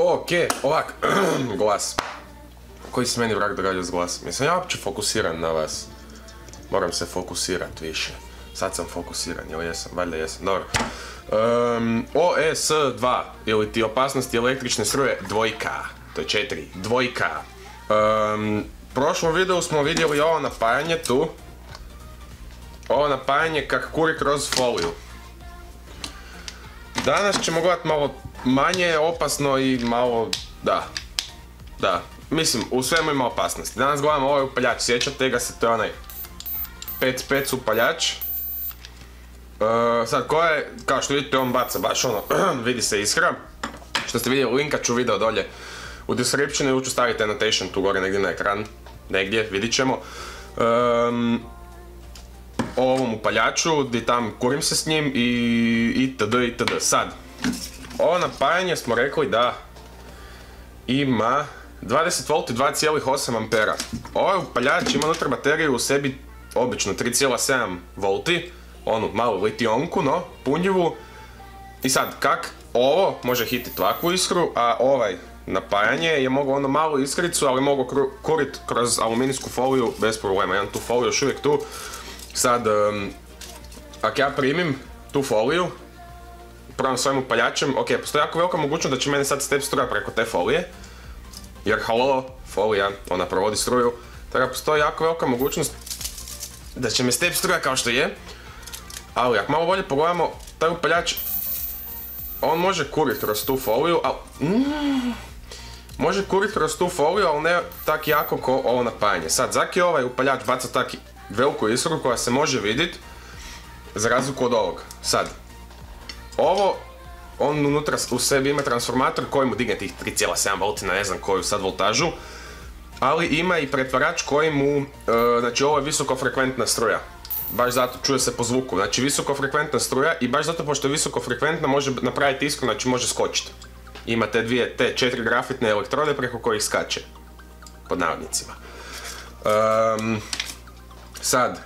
Ok, ovak, glas. Koji si meni vrag događa s glasom? Jesam ja uopće fokusiran na vas? Moram se fokusirat više. Sad sam fokusiran, jel jesam? Valjda jesam, dobro. OS2, ili ti opasnosti električne struje, dvojka. To je 4, dvojka. U prošlom videu smo vidjeli ovo napajanje tu. Ovo napajanje kak kuri kroz foliju. Danas ćemo gledati malo manje opasno i malo, da, mislim, u svemu ima opasnosti. Danas gledamo ovaj upaljač, sjećate ga se, to je onaj pec upaljač. Sad, ko je, kao što vidite, on baca baš ono, vidi se iskra. Što ste vidjeli, linkat ću video dolje u descriptionu i ću staviti annotation tu gore negdje na ekran. Negdje, vidit ćemo. O ovom upaljaču, gdje tam kurim se s njim i itd. Sad, ovo napajanje smo rekli da ima 20V i 2,8 ampera. Ovaj upaljač ima unutra bateriju u sebi obično 3,7V, onu malu litionku, no, punjivu. I sad, kak ovo može hititi ovakvu iskru, a ovaj napajanje je mogao ono malu iskricu, ali mogu kurit kroz aluminijsku foliju bez problema. Imam tu foliju još uvijek tu. Sad, ako ja primim tu foliju, probam svojim upaljačem, ok, postoji jako velika mogućnost da će meni sad step struja preko te folije. Jer halo, folija, ona provodi struju. Tako postoji jako velika mogućnost da će me step struja kao što je. Ali ako malo bolje pogledamo, taj upaljač, on može kurit kroz tu foliju, ali... može kurit kroz tu foliju, ali ne tak jako ko ovo napajanje. Sad, zaki ovaj upaljač baca tak veliku iskru koja se može vidjeti, za razliku od ovog. Sad, ovo, on unutra u sebi ima transformator koji mu digne tih 3,7V na ne znam koju sad voltažu, ali ima i pretvarač koji mu, znači ovo je visokofrekventna struja. Baš zato čuje se po zvuku, znači visokofrekventna struja i baš zato pošto je visokofrekventna može napraviti iskru, znači može skočiti. Ima te 4 grafitne elektrode preko kojih skače, pod navodnicima. Sad,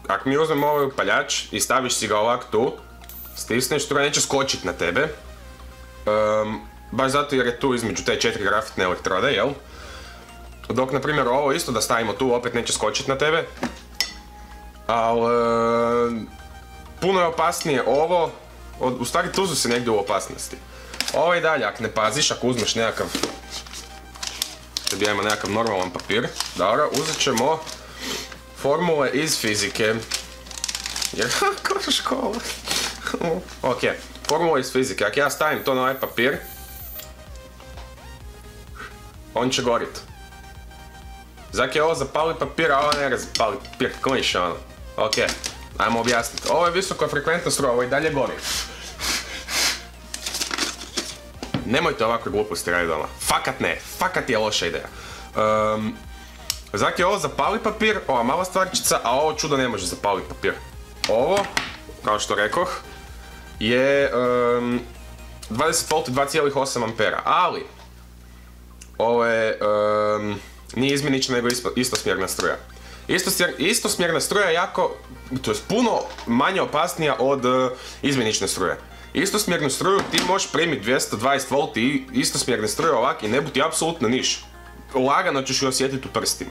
ako mi uzmemo ovaj upaljač i staviš si ga ovak tu, stisneš, struja neće skočiti na tebe. Baš zato jer je tu između te 4 grafitne elektrode, jel? Dok, na primjer, ovo isto da stavimo tu, opet neće skočiti na tebe. Ali, puno je opasnije ovo, u stvari tu su se negdje u opasnosti. Ovo i dalje, ako ne paziš, ako uzmeš nekakav, imamo nekakav normalan papir, dobro, uzet ćemo formule iz fizike. Jer, ko škola? Ok, formula iz fizike, ako ja stavim to na ovaj papir, on će gorit. Zak je ovo zapali papir, a ovo ne zapali papir, kliš ono. Ok, ajmo objasniti. Ovo je visokofrekventna struja, ovo i dalje gori. Nemojte ovakve gluposti raditi doma. Fakat ne, fakat je loša ideja. Zak je ovo zapali papir, ova mala stvarčica, a ovo čudo ne može zapaliti papir. Ovo, kao što rekoh, je 20V i 2,8 ampera, ali ovo je nije izmjenična nego istosmjerna struja. Istosmjerna struja je jako, to je puno manje opasnija od izmjenične struje. Istosmjernu struju ti možeš primiti 220V i istosmjerne struje ovak i ne bu ti apsolutno niš. Lagano ćeš ju osjetiti u prstima.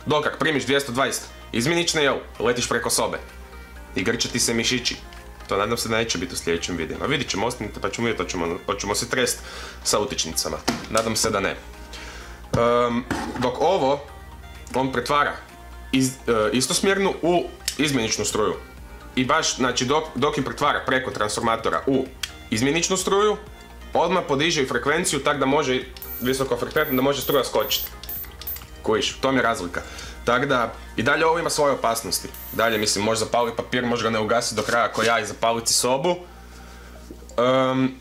Dok ako primiš 220 izmjenične, jel, letiš preko sobe i grče ti se mišići. To nadam se da neće biti u sljedećem videu. A vidit ćemo, ostanite pa ćemo vidjeti, hoćemo se trest sa utičnicama. Nadam se da ne. Dok ovo, on pretvara istosmjernu u izmjeničnu struju. I baš, znači, dok ju pretvara preko transformatora u izmjeničnu struju, odmah podiže i frekvenciju tak da može, visokofrekventno, da može struja skočiti. Kojiš, to mi je razlika. Tako da, i dalje ovo ima svoje opasnosti. Dalje, mislim, može zapaliti papir, može ga ne ugasiti do kraja ko ja i zapaliti sobu.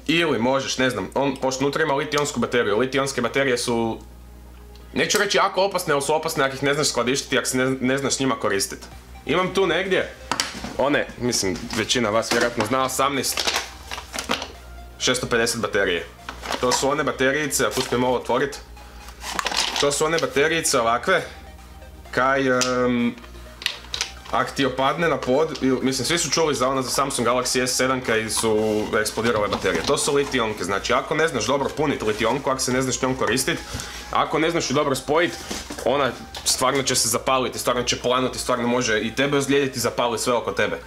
Ili možeš, ne znam, pošto unutra ima litijonsku bateriju. Litionske baterije su, neću reći jako opasne, ali su opasne ako ih ne znaš skladištiti, ako se ne znaš s njima koristiti. Imam tu negdje one, mislim, većina vas vjerojatno zna, 650 baterije. To su one baterijice, ako uspijem ovo otvoriti, to su one baterijice ovakve, ako ti opadne na pod, mislim svi su čuli za za Samsung Galaxy S7 kad su eksplodirale baterije. To su litij-ionke, znači ako ne znaš dobro puniti litij-ionku, ako se ne znaš njom koristiti, ako ne znaš ju dobro spojiti, ona stvarno će se zapaliti, stvarno će planuti, stvarno može i tebe ozlijediti i zapaliti sve oko tebe.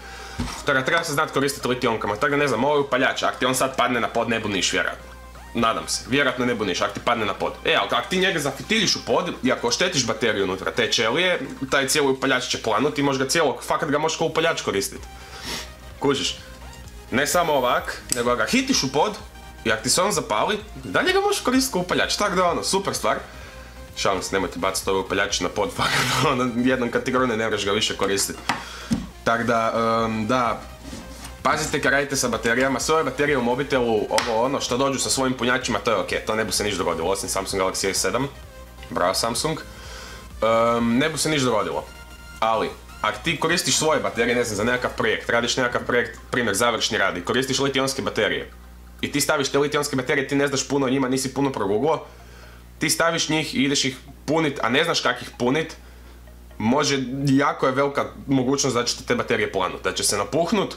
Treba se znati koristiti litij-ionkama, tako da ne znam, ovo je upaljač, ako ti on sad padne na pod ne buniš vjerojatno. Nadam se, vjerojatno ne buniš, ako ti padne na pod. Ali ako ti njega zafitiliš u pod i ako oštetiš bateriju unutra te ćelije, taj cijeli upaljač će planuti i možeš ga cijelog, fakat ga možeš kao upaljač koristiti. Kužiš? Ne samo ovak, nego ga hitiš u pod i ako ti se on zapali, dalje ga možeš koristiti kao upaljač, tako da super stvar. Šalim se, nemojte baciti ove upaljače na pod, fakat jednom kad ti grune ne možeš ga više koristiti. Tako da, pazite kad radite sa baterijama, sve ove baterije u mobitelu, ono što dođu sa svojim punjačima, to je ok, to ne bi se niš dogodilo, osim Samsung Galaxy S7, bravo Samsung, ne bi se niš dogodilo. Ali, ako ti koristiš svoje baterije, ne znam, za nekakav projekt, radiš nekakav projekt, primjer, završni radi, koristiš litij-ionske baterije i ti staviš te litij-ionske baterije, ti ne znaš puno o njima, nisi puno proguglo, ti staviš njih i ideš ih punit, a ne znaš kak ih punit, jako je velika mogućnost da će te baterije planut, da će se napuhnut,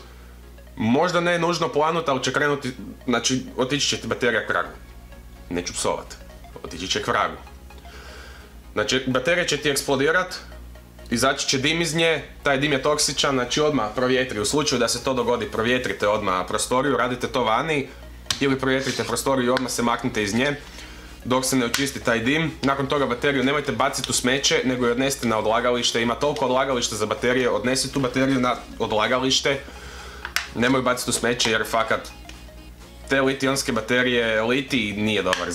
možda ne nužno planut, ali će krenuti, znači otići će ti baterija k vragu. Neću psovat, otići će k vragu. Znači baterija će ti eksplodirat, izaći će dim iz nje, taj dim je toksičan, znači odmah provjetri, u slučaju da se to dogodi provjetrite odmah prostoriju, radite to vani ili provjetrite prostoriju i odmah se maknite iz nje dok se ne očisti taj dim. Nakon toga bateriju nemojte baciti u smeće, nego je odnesite na odlagalište, ima toliko odlagališta za baterije, odnesi tu bateriju na odlagalište, nemoj baciti u smeće jer fakat te litij-ionske baterije, litij nije dobar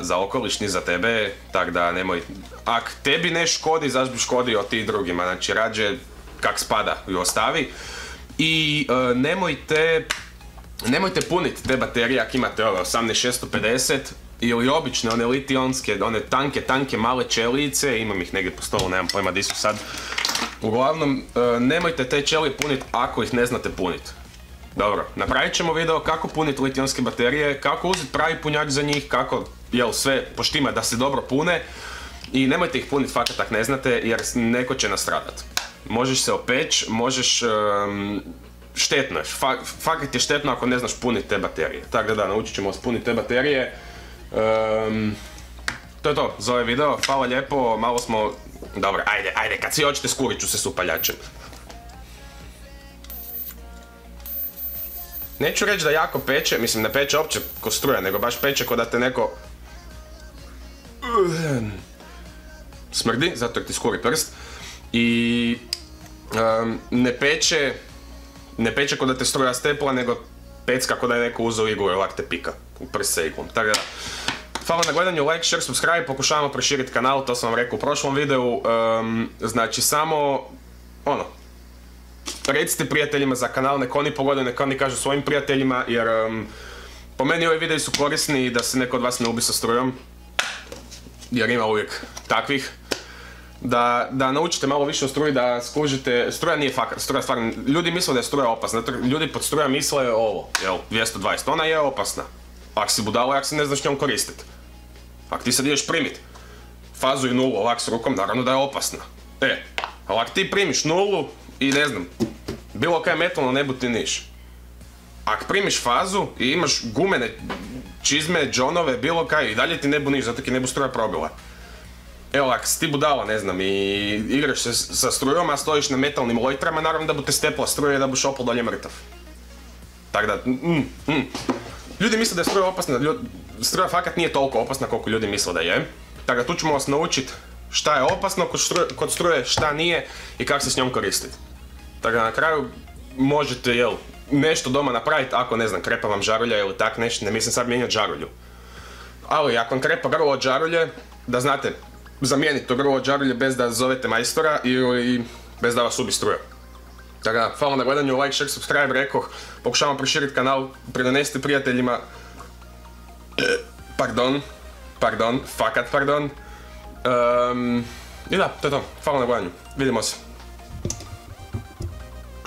za okoliš ni za tebe, tak da nemoj, ak tebi ne škodi, zašto bi škodio ti drugima, znači rađe kak spada ju ostavi i nemojte puniti te baterije ako imate 18650 ili obične, one litij-ionske, one tanke male ćelijice, imam ih negdje po stolu, nemam pojma di su sad. Uglavnom, nemojte te ćelije puniti ako ih ne znate puniti. Dobro, napravit ćemo video kako puniti litij-ionske baterije, kako uzeti pravi punjač za njih, kako sve poštima da se dobro pune i nemojte ih puniti fakat ako ne znate jer neko će nastradat. Možeš se opeć, možeš... štetno je, fakat je štetno ako ne znaš puniti te baterije. Tako da, naučit ćemo vas puniti te baterije. To je to za ovaj video, hvala lijepo, malo smo... Dobro, ajde, kad svi hoćete skurit ću se s upaljačem. Neću reći da jako peče, mislim ne peče opće ko struja, nego baš peče ko da te neko... smrdi, zato jer ti skuri prst. I... ne peče ko da te struja stepla, nego pecka ko da je neko uzeo iglu i ovak te pika u prst sa iglom. Tako da, hvala na gledanju, like, share, subscribe, pokušavamo proširiti kanal, to sam vam rekao u prošlom videu. Znači samo, recite prijateljima za kanal, nek oni pogledaju, nek oni kažu svojim prijateljima, jer po meni ovi videi su korisni da se neko od vas ne ubi sa strujom, jer ima uvijek takvih. Da naučite malo više o struji, da skužite, struja nije fakat, struja stvarno, ljudi misle da je struja opasna, ljudi pod struja misle ovo, 220, ona je opasna, ako si budala, ako se ne znaš njom koristiti. Ako ti sad ideš primit fazu i nulu ovak s rukom, naravno da je opasna. Ali ako ti primiš nulu i ne znam, bilo kaj metalno ne buti niš. Ako primiš fazu i imaš gumene čizme, džonove, bilo kaj, i dalje ti ne bu niš, zato ki ne bu struja probila. Evo, ako si ti budala, ne znam, i igraš se sa strujom, a stojiš na metalnim lojtrama, naravno da bu te stepla struja i da buš opal dolje mrtav. Tak da, ljudi misle da je struja opasna, struja fakat nije toliko opasna koliko ljudi misle da je. Tak da tu ćemo vas naučiti šta je opasno kod struje, šta nije i kako se s njom koristiti. Tak da na kraju možete, nešto doma napraviti ako, ne znam, krepa vam žarulja ili tak nešto, ne mislim sad mijenjati žarulju. Ali ako vam krepa grlo od žarulje, da znate zamijeniti to grlo od žarulje bez da zovete majstora ili bez da vas ubi struja. Tako da, hvala na gledanju, like, share, subscribe, rekoh, pokušavam proširiti kanal, pridonesite prijateljima. Pardon, fakat pardon. I da, to je to, hvala na gledanju, vidimo se.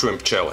Čujem pčele.